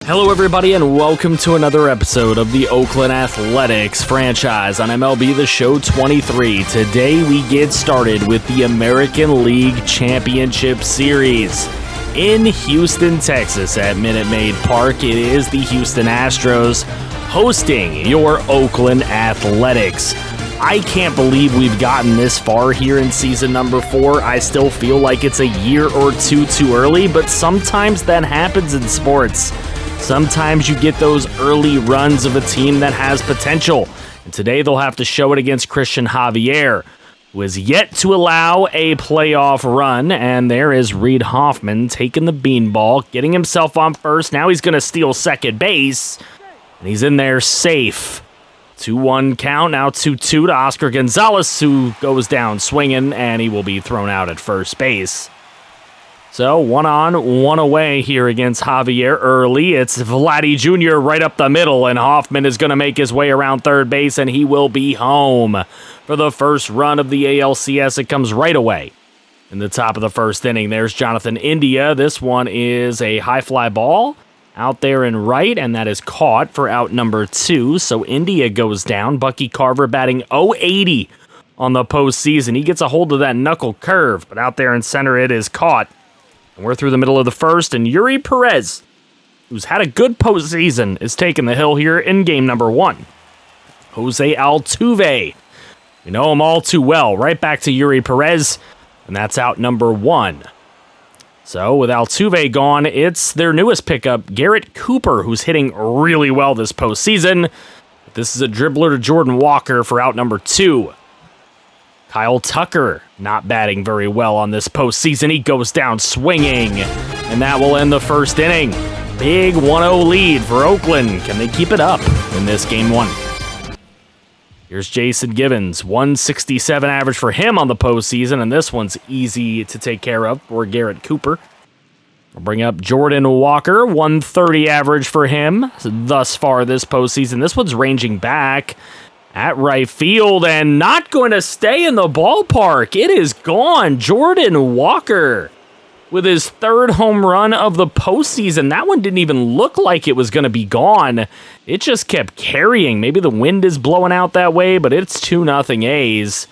Hello everybody and welcome to another episode of the Oakland Athletics franchise on MLB The Show 23. Today we get started with the American League Championship Series. In Houston, Texas at Minute Maid Park, it is the Houston Astros hosting your Oakland Athletics. I can't believe we've gotten this far here in season number 4. I still feel like it's a year or two too early, but sometimes that happens in sports. Sometimes you get those early runs of a team that has potential, and today they'll have to show it against Christian Javier, who has yet to allow a playoff run, and there is Reed Hoffman taking the beanball, getting himself on first. Now he's going to steal second base, and he's in there safe. 2-1 count, now 2-2 to Oscar Gonzalez, who goes down swinging, and he will be thrown out at first base. So, 1 on, 1 away here against Javier early. It's Vladdy Jr. right up the middle, and Hoffman is going to make his way around third base, and he will be home for the first run of the ALCS. It comes right away in the top of the first inning. There's Jonathan India. This one is a high fly ball out there in right, and that is caught for out number 2. So, India goes down. Bucky Carver batting .080 on the postseason. He gets a hold of that knuckle curve, but out there in center it is caught. We're through the middle of the first, and Yuri Perez, who's had a good postseason, is taking the hill here in game number 1. Jose Altuve, you know him all too well. Right back to Yuri Perez, and that's out number 1. So with Altuve gone, it's their newest pickup, Garrett Cooper, who's hitting really well this postseason. This is a dribbler to Jordan Walker for out number 2. Kyle Tucker not batting very well on this postseason. He goes down swinging, and that will end the first inning. Big 1-0 lead for Oakland. Can they keep it up in this game 1? Here's Jason Givens, 167 average for him on the postseason, and this one's easy to take care of for Garrett Cooper. We'll bring up Jordan Walker, 130 average for him thus far this postseason. This one's ranging back at right field and not going to stay in the ballpark. It is gone. Jordan Walker with his 3rd home run of the postseason. That one didn't even look like it was going to be gone. It just kept carrying. Maybe the wind is blowing out that way, but it's 2-0 A's.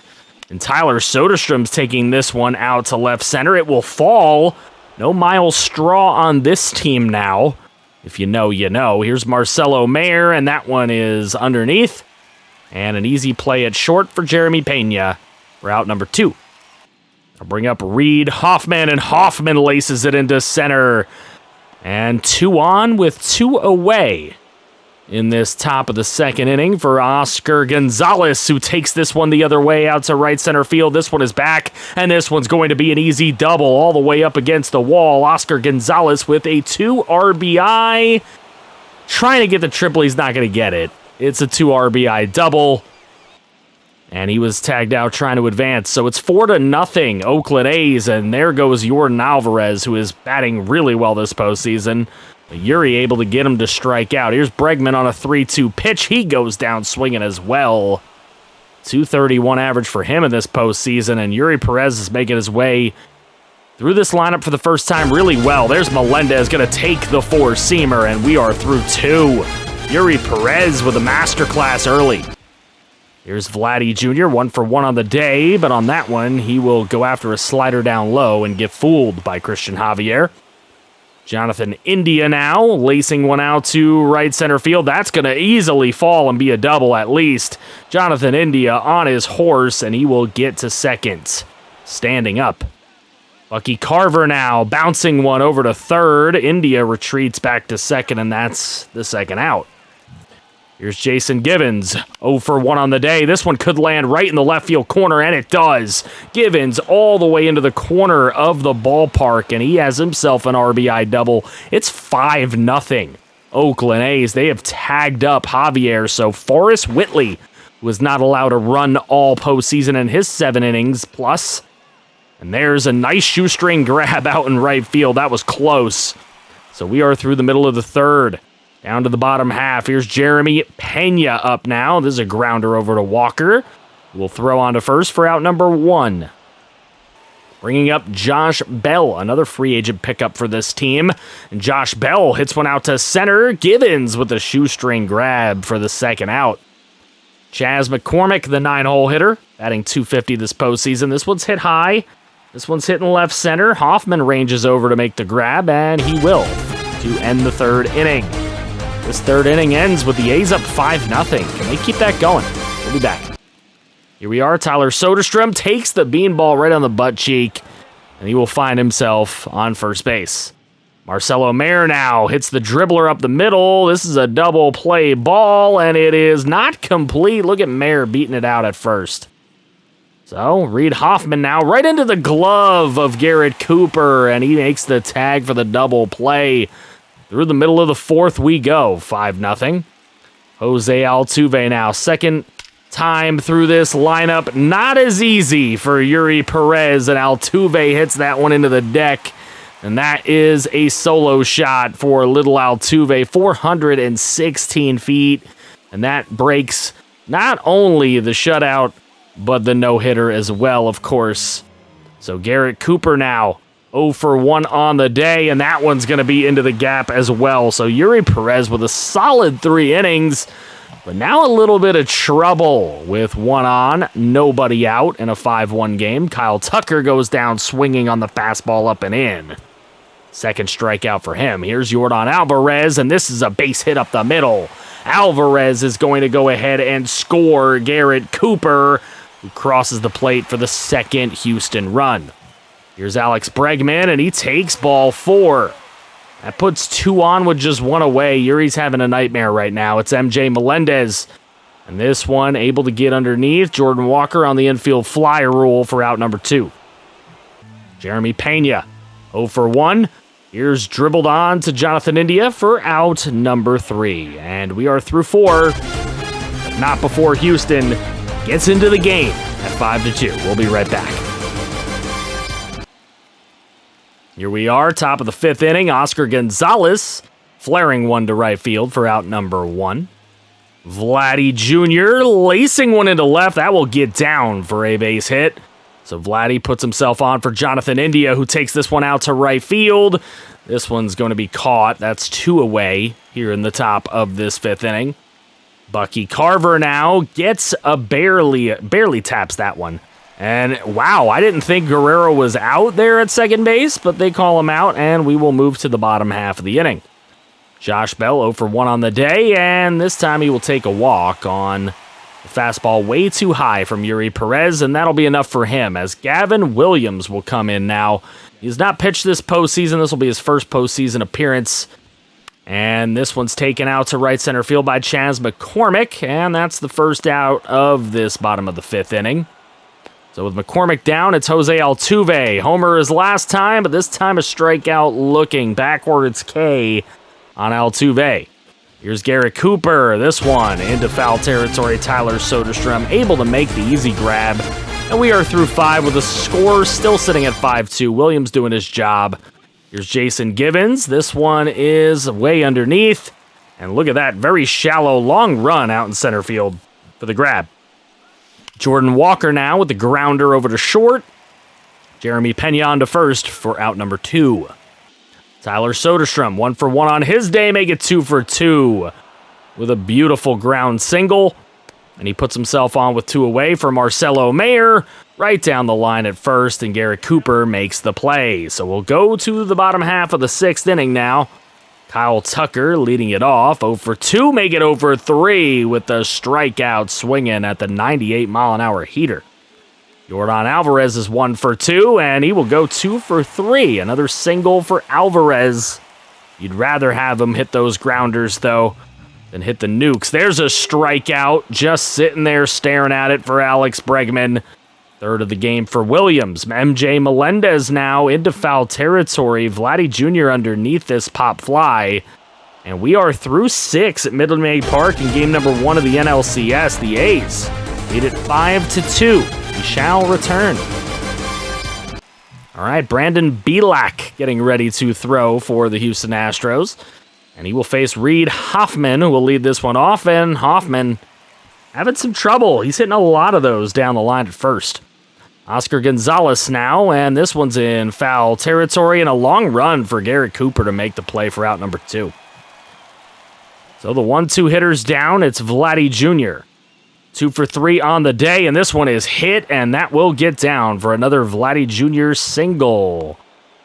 And Tyler Soderstrom's taking this one out to left center. It will fall. No Miles Straw on this team now. If you know, you know. Here's Marcelo Mayer, and that one is underneath. And an easy play at short for Jeremy Pena for out number 2. I'll bring up Reed Hoffman, and Hoffman laces it into center. And 2 on with 2 away in this top of the second inning for Oscar Gonzalez, who takes this one the other way out to right center field. This one is back, and this one's going to be an easy double all the way up against the wall. Oscar Gonzalez with a 2 RBI. Trying to get the triple, he's not going to get it. It's a 2 RBI double, and he was tagged out trying to advance. So it's 4-0 Oakland A's, and there goes Yordan Alvarez, who is batting really well this postseason. But Yuri able to get him to strike out. Here's Bregman on a 3-2 pitch. He goes down swinging as well. 231 average for him in this postseason, and Yuri Perez is making his way through this lineup for the first time really well. There's Melendez going to take the 4-seamer, and we are through 2. Yuri Perez with a masterclass early. Here's Vladdy Jr., 1 for 1 on the day, but on that one, he will go after a slider down low and get fooled by Christian Javier. Jonathan India now, lacing one out to right center field. That's going to easily fall and be a double at least. Jonathan India on his horse, and he will get to second. Standing up. Bucky Carver now, bouncing one over to third. India retreats back to second, and that's the second out. Here's Jason Givens, 0 for 1 on the day. This one could land right in the left field corner, and it does. Givens all the way into the corner of the ballpark, and he has himself an RBI double. It's 5-0 Oakland A's. They have tagged up Javier, so Forrest Whitley was not allowed to run all postseason in his 7 innings plus. And there's a nice shoestring grab out in right field. That was close. So we are through the middle of the 3rd. Down to the bottom half. Here's Jeremy Pena up now. This is a grounder over to Walker. We'll throw on to first for out number 1. bringing up Josh Bell, another free agent pickup for this team. And Josh Bell hits one out to center. Givens with a shoestring grab for the second out. Chas McCormick, the 9-hole hitter, batting .250 this postseason. This one's hit high. This one's hitting left center. Hoffman ranges over to make the grab, and he will to end the third inning. This third inning ends with the A's up 5-0. Can they keep that going? We'll be back. Here we are. Tyler Soderstrom takes the beanball right on the butt cheek, and he will find himself on first base. Marcelo Mayer now hits the dribbler up the middle. This is a double play ball, and it is not complete. Look at Mayer beating it out at first. So, Reed Hoffman now right into the glove of Garrett Cooper, and he makes the tag for the double play. Through the middle of the fourth we go, 5-0. Jose Altuve now, second time through this lineup. Not as easy for Yuri Perez, and Altuve hits that one into the deck. And that is a solo shot for little Altuve, 416 feet. And that breaks not only the shutout, but the no-hitter as well, of course. So Garrett Cooper now 0 for 1 on the day, and that one's going to be into the gap as well. So Yuri Perez with a solid 3 innings, but now a little bit of trouble with 1 on, nobody out in a 5-1 game. Kyle Tucker goes down swinging on the fastball up and in. Second strikeout for him. Here's Yordan Alvarez, and this is a base hit up the middle. Alvarez is going to go ahead and score Garrett Cooper, who crosses the plate for the second Houston run. Here's Alex Bregman, and he takes ball 4. That puts 2 on with just 1 away. Yuri's having a nightmare right now. It's MJ Melendez. And this one able to get underneath. Jordan Walker on the infield fly rule for out number 2. Jeremy Pena, 0 for 1. Here's dribbled on to Jonathan India for out number 3. And we are through 4. But not before Houston gets into the game at 5-2. We'll be right back. Here we are, top of the 5th inning. Oscar Gonzalez flaring one to right field for out number 1. Vladdy Jr. lacing one into left. That will get down for a base hit. So Vladdy puts himself on for Jonathan India, who takes this one out to right field. This one's going to be caught. That's 2 away here in the top of this 5th inning. Bucky Carver now gets a barely taps that one. And wow, I didn't think Guerrero was out there at second base, but they call him out, and we will move to the bottom half of the inning. Josh Bell 0 for 1 on the day, and this time he will take a walk on the fastball way too high from Yuri Perez, and that'll be enough for him as Gavin Williams will come in now. He's not pitched this postseason. This will be his first postseason appearance. And this one's taken out to right center field by Chas McCormick, and that's the first out of this bottom of the 5th inning. So with McCormick down, it's Jose Altuve. Homer is last time, but this time a strikeout looking backwards K on Altuve. Here's Garrett Cooper. This one into foul territory. Tyler Soderstrom able to make the easy grab. And we are through 5 with the score still sitting at 5-2. Williams doing his job. Here's Jason Givens. This one is way underneath. And look at that very shallow long run out in center field for the grab. Jordan Walker now with the grounder over to short. Jeremy Pena on to first for out number 2. Tyler Soderstrom, 1 for 1 on his day, make it 2 for 2 with a beautiful ground single. And he puts himself on with 2 away for Marcelo Mayer, right down the line at first, and Garrett Cooper makes the play. So we'll go to the bottom half of the 6th inning now. Kyle Tucker leading it off, 0 for 2, make it 0 for 3 with the strikeout swinging at the 98-mile-an-hour heater. Yordan Alvarez is 1 for 2, and he will go 2 for 3. Another single for Alvarez. You'd rather have him hit those grounders, though, than hit the nukes. There's a strikeout, just sitting there staring at it for Alex Bregman. Third of the game for Williams. MJ Melendez now into foul territory. Vladdy Jr. underneath this pop fly. And we are through 6 at Minute Maid Park in game number 1 of the NLCS. The A's lead it 5-2. He shall return. All right, Brandon Bielak getting ready to throw for the Houston Astros. And he will face Reed Hoffman, who will lead this one off. And Hoffman having some trouble. He's hitting a lot of those down the line at first. Oscar Gonzalez now, and this one's in foul territory, and a long run for Garrett Cooper to make the play for out number 2. So the 1-2 hitter's down. It's Vladdy Jr. 2 for 3 on the day, and this one is hit, and that will get down for another Vladdy Jr. single.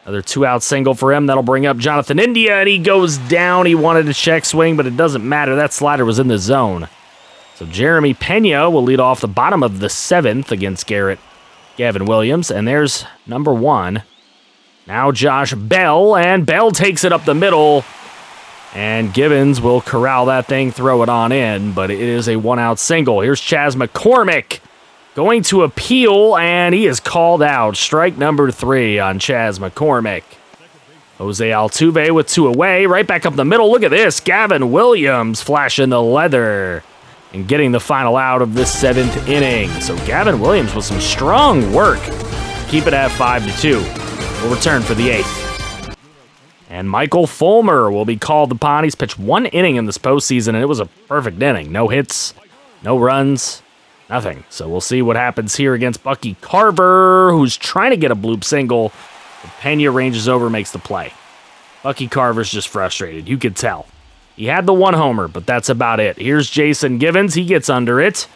Another 2-out single for him. That'll bring up Jonathan India, and he goes down. He wanted a check swing, but it doesn't matter. That slider was in the zone. So Jeremy Pena will lead off the bottom of the 7th against Gavin Williams, and there's number 1. Now Josh Bell, and Bell takes it up the middle, and Gibbons will corral that thing, throw it on in, but it is a 1-out single. Here's Chas McCormick going to appeal, and he is called out. Strike number 3 on Chas McCormick. Jose Altuve with 2 away, right back up the middle. Look at this, Gavin Williams flashing the leather and getting the final out of this 7th inning. So Gavin Williams with some strong work. Keep it at 5-2. We'll return for the 8th. And Michael Fulmer will be called upon. He's pitched 1 inning in this postseason, and it was a perfect inning. No hits, no runs, nothing. So we'll see what happens here against Bucky Carver, who's trying to get a bloop single. But Pena ranges over, makes the play. Bucky Carver's just frustrated. You could tell. He had the 1 homer, but that's about it. Here's Jason Givens. He gets under it.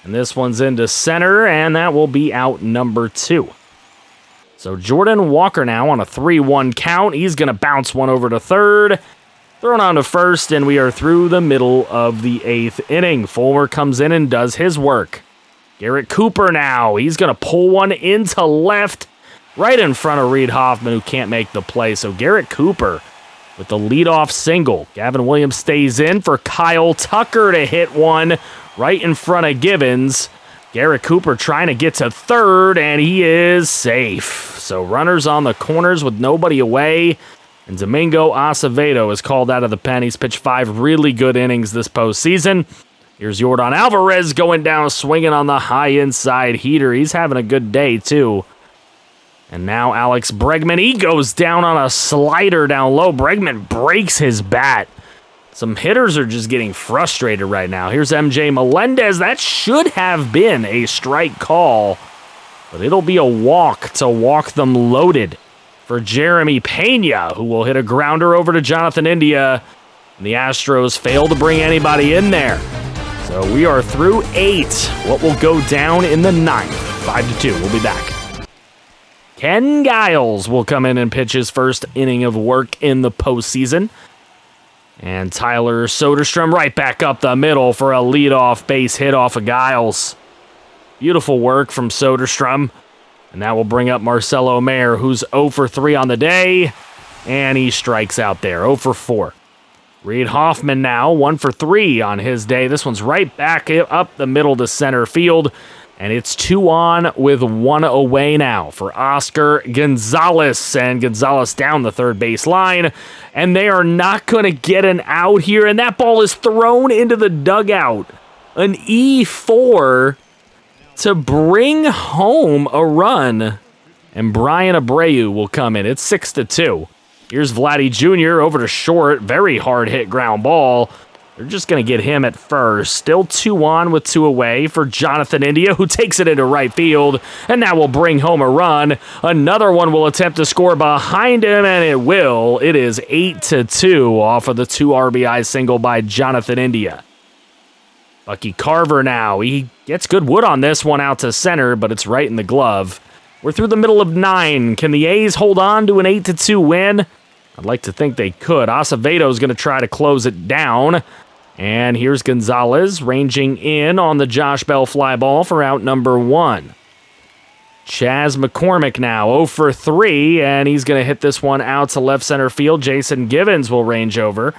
And this one's into center, and that will be out number 2. So Jordan Walker now on a 3-1 count. He's going to bounce one over to third. Thrown on to first, and we are through the middle of the 8th inning. Fulmer comes in and does his work. Garrett Cooper now. He's going to pull one into left, right in front of Reed Hoffman, who can't make the play. So Garrett Cooper with the leadoff single. Gavin Williams stays in for Kyle Tucker to hit one right in front of Givens. Garrett Cooper trying to get to third, and he is safe. So runners on the corners with nobody away. And Domingo Acevedo is called out of the pen. He's pitched 5 really good innings this postseason. Here's Yordan Alvarez going down, swinging on the high inside heater. He's having a good day, too. And now Alex Bregman, he goes down on a slider down low. Bregman breaks his bat. Some hitters are just getting frustrated right now. Here's MJ Melendez. That should have been a strike call, but it'll be a walk to walk them loaded for Jeremy Pena, who will hit a grounder over to Jonathan India. And the Astros fail to bring anybody in there. So we are through 8. What will go down in the 9th? 5-2. We'll be back. Ken Giles will come in and pitch his first inning of work in the postseason. And Tyler Soderstrom right back up the middle for a leadoff base hit off of Giles. Beautiful work from Soderstrom. And that will bring up Marcelo Mayer, who's 0 for 3 on the day. And he strikes out there, 0 for 4. Reed Hoffman now, 1 for 3 on his day. This one's right back up the middle to center field. And it's 2 on with 1 away now for Oscar Gonzalez. And Gonzalez down the third base line. And they are not going to get an out here. And that ball is thrown into the dugout. An E4 to bring home a run. And Brian Abreu will come in. It's 6-2. Here's Vladdy Jr. over to short. Very hard hit ground ball. They're just going to get him at first. Still 2 on with 2 away for Jonathan India, who takes it into right field, and that will bring home a run. Another one will attempt to score behind him, and it will. It is 8-2 off of the 2 RBI single by Jonathan India. Bucky Carver now. He gets good wood on this one out to center, but it's right in the glove. We're through the middle of 9. Can the A's hold on to an 8-2 win? I'd like to think they could. Acevedo is going to try to close it down. And here's Gonzalez ranging in on the Josh Bell fly ball for out number 1. Chas McCormick now 0 for 3, and he's going to hit this one out to left center field. Jason Givens will range over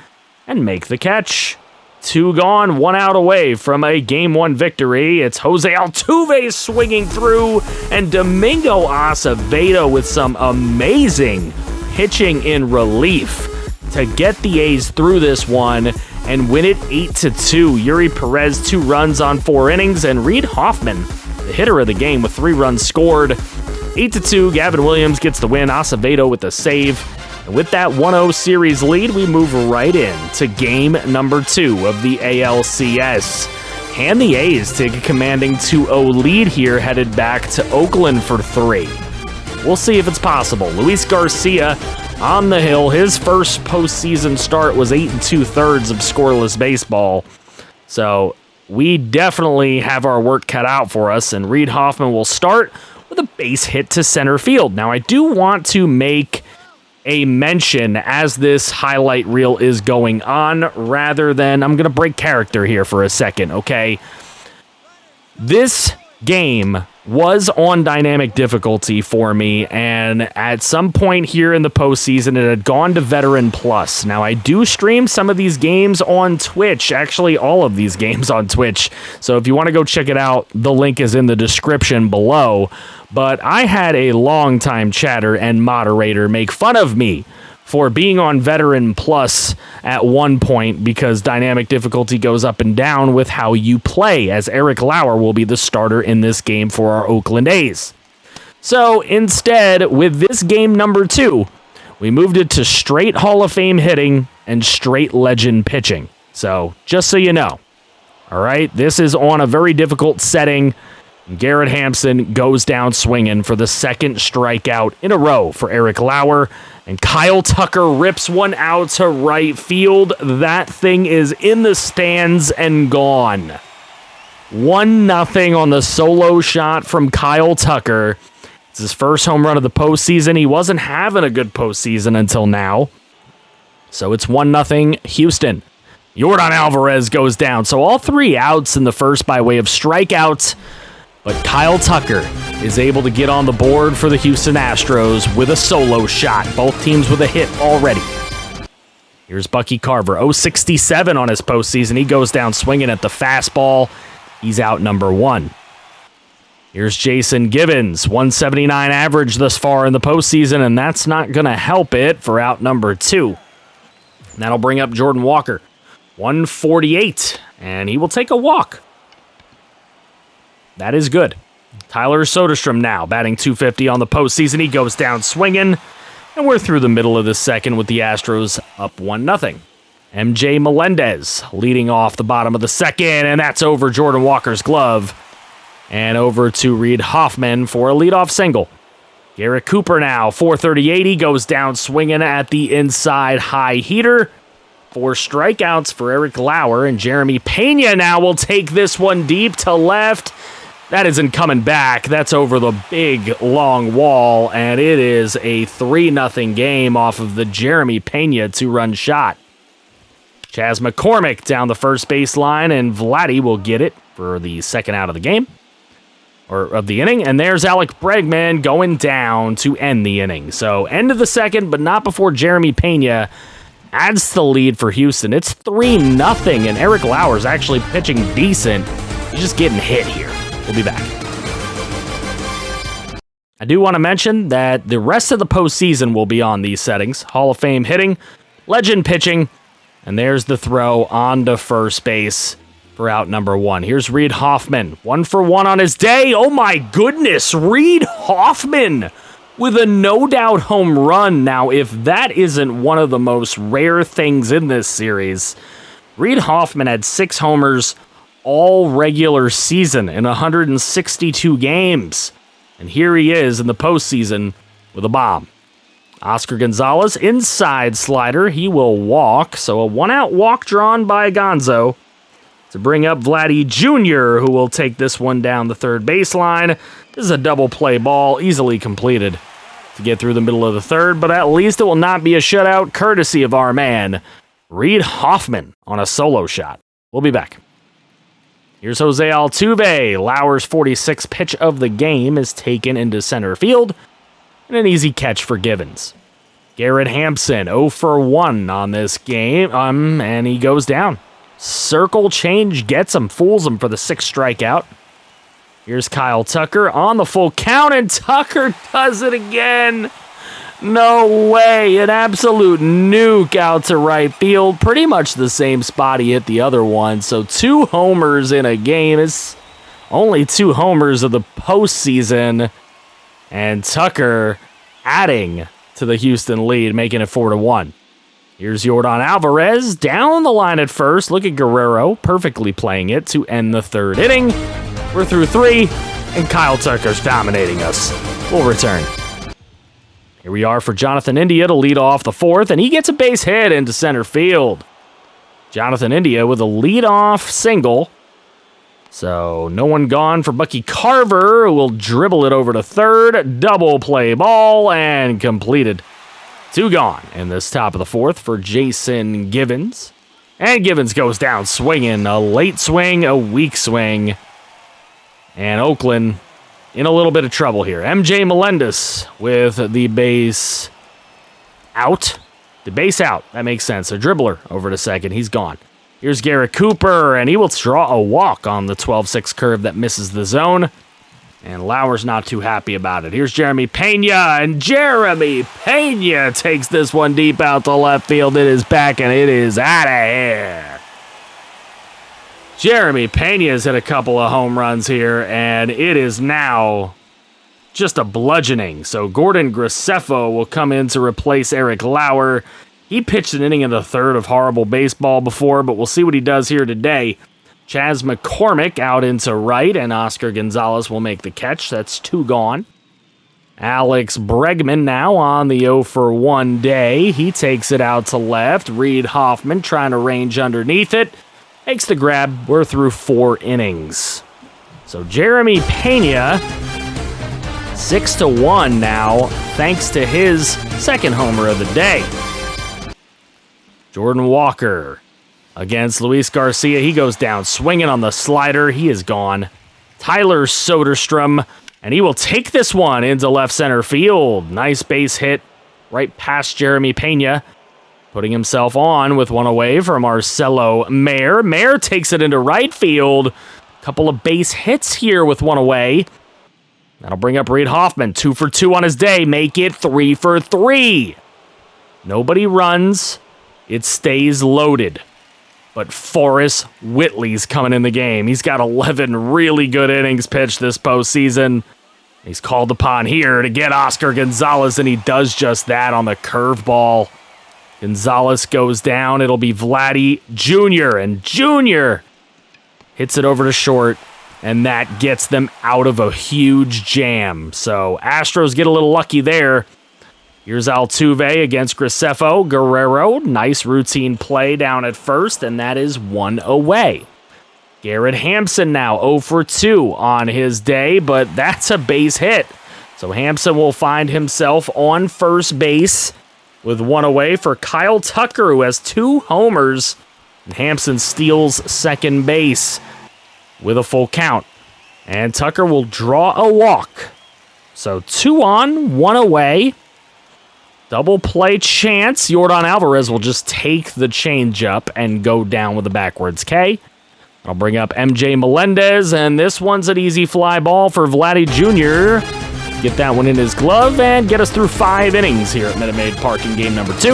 and make the catch. 2 gone, 1 out away from a Game 1 victory. It's Jose Altuve swinging through, and Domingo Acevedo with some amazing pitching in relief to get the A's through this one and win it 8-2. Yuri Perez 2 runs on 4 innings, and Reed Hoffman, the hitter of the game, with 3 runs scored. 8-2, Gavin Williams gets the win. Acevedo with the save. And with that 1-0 series lead, we move right in to game number 2 of the ALCS. Can the A's take a commanding 2-0 lead here, headed back to Oakland for 3? We'll see if it's possible. Luis Garcia on the hill. His first postseason start was 8 2/3 of scoreless baseball. So we definitely have our work cut out for us, and Reed Hoffman will start with a base hit to center field. Now, I do want to make a mention as this highlight reel is going on, rather than, I'm going to break character here for a second, okay? This game was on dynamic difficulty for me, and at some point here in the postseason, it had gone to Veteran Plus. Now, I do stream some of these games on Twitch, actually all of these games on Twitch, so if you want to go check it out, the link is in the description below. But I had a longtime chatter and moderator make fun of me for being on Veteran Plus at one point because dynamic difficulty goes up and down with how you play, as Eric Lauer will be the starter in this game for our Oakland A's. So instead, with this game number 2, we moved it to straight Hall of Fame hitting and straight legend pitching. So just so you know, all right, this is on a very difficult setting. Garrett Hampson goes down swinging for the second strikeout in a row for Eric Lauer, and Kyle Tucker rips one out to right field. That thing is in the stands and gone. 1-0 on the solo shot from Kyle Tucker. It's his first home run of the postseason. He wasn't having a good postseason until now. So it's 1-0 Houston. Yordan Alvarez goes down. So all 3 outs in the first by way of strikeouts. But Kyle Tucker is able to get on the board for the Houston Astros with a solo shot. Both teams with a hit already. Here's Bucky Carver, 067 on his postseason. He goes down swinging at the fastball. He's out number 1. Here's Jason Gibbons, 179 average thus far in the postseason, and that's not going to help it for out number 2. And that'll bring up Jordan Walker, 148, and he will take a walk. That is good. Tyler Soderstrom now batting .250 on the postseason. He goes down swinging, and we're through the middle of the second with the Astros up 1-0. MJ Melendez leading off the bottom of the second, and that's over Jordan Walker's glove. And over to Reed Hoffman for a leadoff single. Garrett Cooper now, 438. He goes down swinging at the inside high heater. 4 strikeouts for Eric Lauer, and Jeremy Pena now will take this one deep to left. That isn't coming back. That's over the big, long wall, and it is a 3-0 game off of the Jeremy Pena 2-run shot. Chas McCormick down the first baseline, and Vladdy will get it for the second out of the game, or of the inning, and there's Alec Bregman going down to end the inning. So end of the second, but not before Jeremy Pena adds the lead for Houston. It's 3-0, and Eric Lauer's actually pitching decent. He's just getting hit here. We'll be back. I do want to mention that the rest of the postseason will be on these settings. Hall of Fame hitting, legend pitching, and there's the throw on to first base for out number 1. Here's Reed Hoffman, 1 for 1 on his day. Oh my goodness, Reed Hoffman with a no-doubt home run. Now, if that isn't one of the most rare things in this series, Reed Hoffman had 6 homers all regular season in 162 games. And here he is in the postseason with a bomb. Oscar Gonzalez, inside slider. He will walk. So a 1-out walk drawn by Gonzo to bring up Vladdy Jr., who will take this one down the third baseline. This is a double play ball, easily completed to get through the middle of the third, but at least it will not be a shutout, courtesy of our man, Reed Hoffman, on a solo shot. We'll be back. Here's Jose Altuve. Lauer's 46th pitch of the game is taken into center field, and an easy catch for Givens. Garrett Hampson, 0 for 1 on this game, and he goes down. Circle change gets him, fools him for the 6th strikeout. Here's Kyle Tucker on the full count, and Tucker does it again. No way. An absolute nuke out to right field. Pretty much the same spot he hit the other one. So 2 homers in a game. Is only 2 homers of the postseason. And Tucker adding to the Houston lead, making it 4-1. Here's Yordan Alvarez down the line at first. Look at Guerrero perfectly playing it to end the third inning. We're through 3, and Kyle Tucker's dominating us. We'll return. Here we are for Jonathan India to lead off the 4th, and he gets a base hit into center field. Jonathan India with a leadoff single. So no one gone for Bucky Carver, who will dribble it over to third. Double play ball, and completed. 2 gone in this top of the 4th for Jason Givens. And Givens goes down swinging. A late swing, a weak swing. And Oakland in a little bit of trouble here. MJ Melendez with the base out. The base out. That makes sense. A dribbler over to second. He's gone. Here's Garrett Cooper, and he will draw a walk on the 12-6 curve that misses the zone. And Lauer's not too happy about it. Here's Jeremy Pena, and Jeremy Pena takes this one deep out to left field. It is back, and it is out of here. Jeremy Pena's hit a couple of home runs here, and it is now just a bludgeoning. So Gordon Graceffo will come in to replace Eric Lauer. He pitched an inning in the 3rd of horrible baseball before, but we'll see what he does here today. Chaz McCormick out into right, and Oscar Gonzalez will make the catch. That's 2 gone. Alex Bregman now on the 0-for-1 day. He takes it out to left. Reed Hoffman trying to range underneath it. Makes the grab. We're through 4 innings. So Jeremy Pena, 6-1 now, thanks to his 2nd homer of the day. Jordan Walker against Luis Garcia. He goes down swinging on the slider. He is gone. Tyler Soderstrom, and he will take this one into left center field. Nice base hit right past Jeremy Pena. Putting himself on with one away for Marcelo Mayer. Mayer takes it into right field. Couple of base hits here with one away. That'll bring up Reed Hoffman. 2 for 2 on his day. Make it 3 for 3. Nobody runs. It stays loaded. But Forrest Whitley's coming in the game. He's got 11 really good innings pitched this postseason. He's called upon here to get Oscar Gonzalez, and he does just that on the curveball. Gonzalez goes down. It'll be Vladdy Jr., and Jr. hits it over to short, and that gets them out of a huge jam. So Astros get a little lucky there. Here's Altuve against Graceffo. Guerrero, nice routine play down at first, and that is 1 away. Garrett Hampson now 0 for 2 on his day, but that's a base hit. So Hampson will find himself on first base with 1 away for Kyle Tucker, who has 2 homers. And Hampson steals second base with a full count. And Tucker will draw a walk. So 2 on, 1 away. Double play chance. Yordan Alvarez will just take the changeup and go down with a backwards K. I'll bring up MJ Melendez, and this one's an easy fly ball for Vladdy Jr. Get that one in his glove and get us through 5 innings here at Minute Maid Park in game number 2.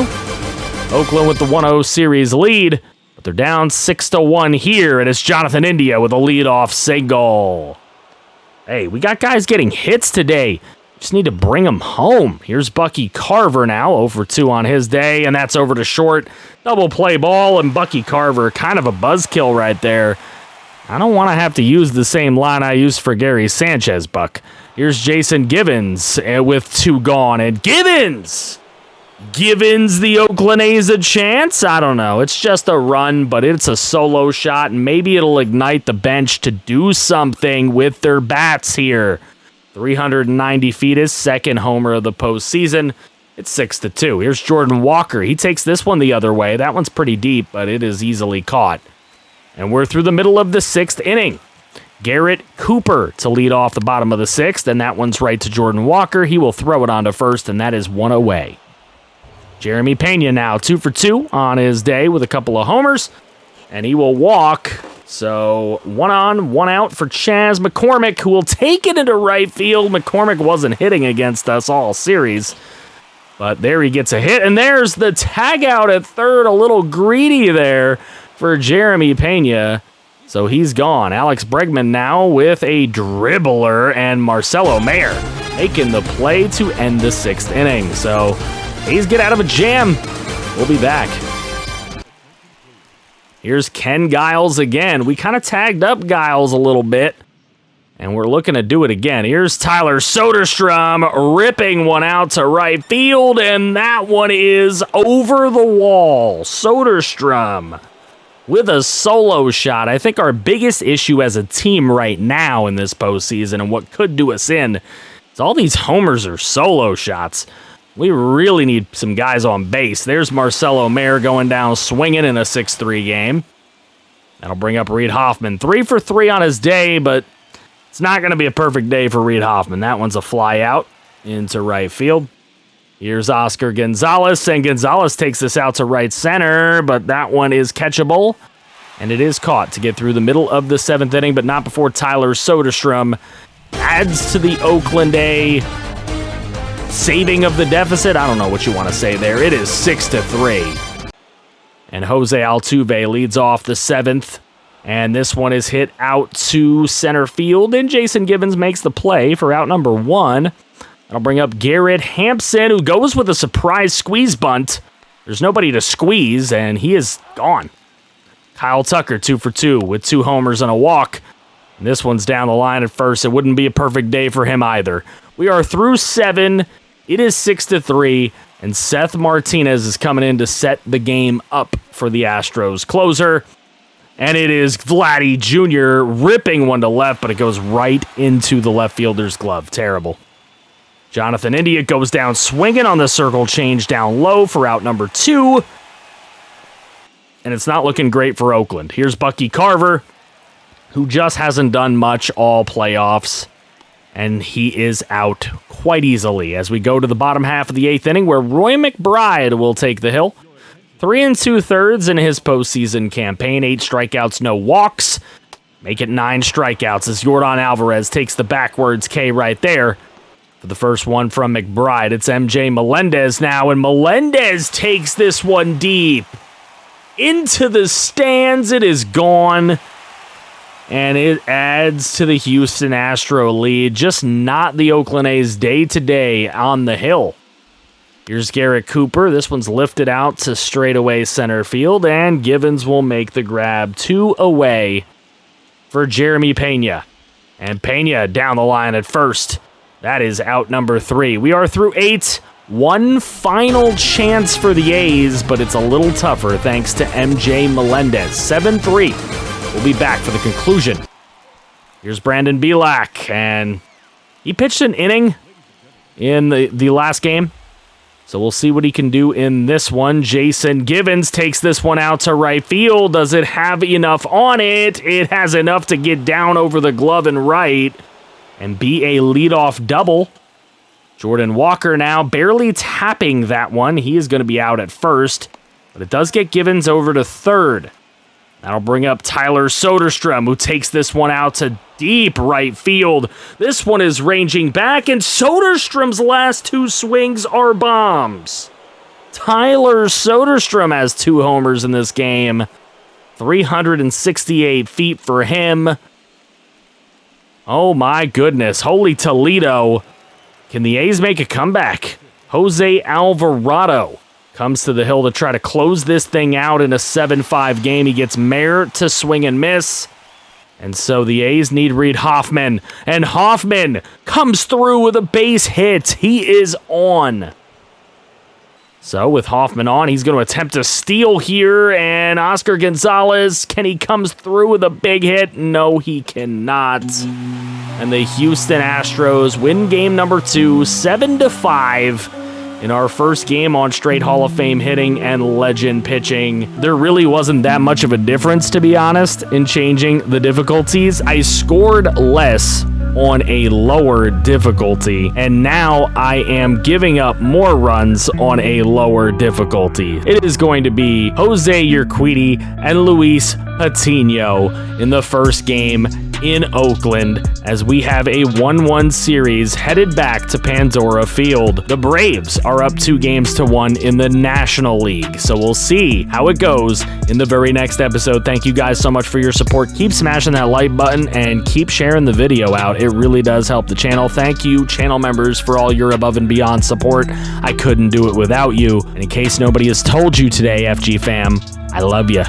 Oakland with the 1-0 series lead, but they're down 6-1 here, and it's Jonathan India with a leadoff single. Hey, we got guys getting hits today. Just need to bring them home. Here's Bucky Carver now, 0 for 2 on his day, and that's over to short. Double play ball, and Bucky Carver, kind of a buzzkill right there. I don't want to have to use the same line I used for Gary Sanchez, Buck. Here's Jason Givens with 2 gone, and Givens the Oakland A's a chance? I don't know. It's just a run, but it's a solo shot, and maybe it'll ignite the bench to do something with their bats here. 390 feet, his 2nd homer of the postseason. It's 6-2. Here's Jordan Walker. He takes this one the other way. That one's pretty deep, but it is easily caught. And we're through the middle of the 6th inning. Garrett Cooper to lead off the bottom of the 6th, and that one's right to Jordan Walker. He will throw it onto first, and that is 1 away. Jeremy Pena now 2 for 2 on his day with a couple of homers, and he will walk. So 1 on, 1 out for Chaz McCormick, who will take it into right field. McCormick wasn't hitting against us all series, but there he gets a hit, and there's the tag out at third. A little greedy there for Jeremy Pena. So he's gone. Alex Bregman now with a dribbler, and Marcelo Mayer making the play to end the 6th inning. So A's get out of a jam. We'll be back. Here's Ken Giles again. We kind of tagged up Giles a little bit, and we're looking to do it again. Here's Tyler Soderstrom ripping one out to right field, and that one is over the wall. Soderstrom with a solo shot. I think our biggest issue as a team right now in this postseason, and what could do us in, is all these homers are solo shots. We really need some guys on base. There's Marcelo Mayer going down swinging in a 6-3 game. That'll bring up Reed Hoffman. 3 for 3 on his day, but it's not going to be a perfect day for Reed Hoffman. That one's a fly out into right field. Here's Oscar Gonzalez, and Gonzalez takes this out to right center, but that one is catchable, and it is caught to get through the middle of the 7th inning, but not before Tyler Soderstrom adds to the Oakland A saving of the deficit. I don't know what you want to say there. It is 6-3. And Jose Altuve leads off the 7th. And this one is hit out to center field. And Jason Gibbons makes the play for out number 1. That'll bring up Garrett Hampson, who goes with a surprise squeeze bunt. There's nobody to squeeze, and he is gone. Kyle Tucker, 2 for 2 with 2 homers and a walk. And this one's down the line at first. It wouldn't be a perfect day for him either. We are through 7. It is 6-3, and Seth Martinez is coming in to set the game up for the Astros closer. And it is Vladdy Jr. ripping one to left, but it goes right into the left fielder's glove. Terrible. Jonathan India goes down swinging on the circle change down low for out number 2. And it's not looking great for Oakland. Here's Bucky Carver, who just hasn't done much all playoffs. And he is out quite easily as we go to the bottom half of the 8th inning, where Roy McBride will take the hill. 3 2/3 in his postseason campaign. 8 strikeouts, no walks. Make it 9 strikeouts as Yordan Alvarez takes the backwards K right there. For the first one from McBride, it's MJ Melendez now, and Melendez takes this one deep into the stands. It is gone. And it adds to the Houston Astro lead. Just not the Oakland A's day-to-day on the hill. Here's Garrett Cooper. This one's lifted out to straightaway center field, and Givens will make the grab. 2 away for Jeremy Pena. And Pena down the line at first. That is out number 3. We are through 8. One final chance for the A's, but it's a little tougher thanks to MJ Melendez. 7-3. We'll be back for the conclusion. Here's Brandon Bielak, and he pitched an inning in the last game, so we'll see what he can do in this one. Jason Givens takes this one out to right field. Does it have enough on it? It has enough to get down over the glove and right and be a leadoff double. Jordan Walker now barely tapping that one. He is going to be out at first, but it does get Givens over to third. That'll bring up Tyler Soderstrom, who takes this one out to deep right field. This one is ranging back, and Soderstrom's last 2 swings are bombs. Tyler Soderstrom has 2 homers in this game. 368 feet for him. Oh my goodness. Holy Toledo. Can the A's make a comeback? Jose Alvarado comes to the hill to try to close this thing out in a 7-5 game. He gets Mayer to swing and miss. And so the A's need Reed Hoffman. And Hoffman comes through with a base hit. He is on. So with Hoffman on, he's going to attempt to steal here. And Oscar Gonzalez, can he comes through with a big hit? No, he cannot. And the Houston Astros win game number 2, 7-5. In our first game on straight Hall of Fame hitting and legend pitching. There really wasn't that much of a difference, to be honest, in changing the difficulties. I scored less on a lower difficulty, and now I am giving up more runs on a lower difficulty. It is going to be Jose Urquidy and Luis Patino in the first game. in Oakland as we have a 1-1 series headed back to Pandora Field. The Braves are up 2-1 in the National League, so we'll see how it goes in the very next episode. Thank you guys so much for your support. Keep smashing that like button and keep sharing the video out. It really does help the channel. Thank you, channel members, for all your above and beyond support. I couldn't do it without you. And in case nobody has told you today, FG fam, I love you.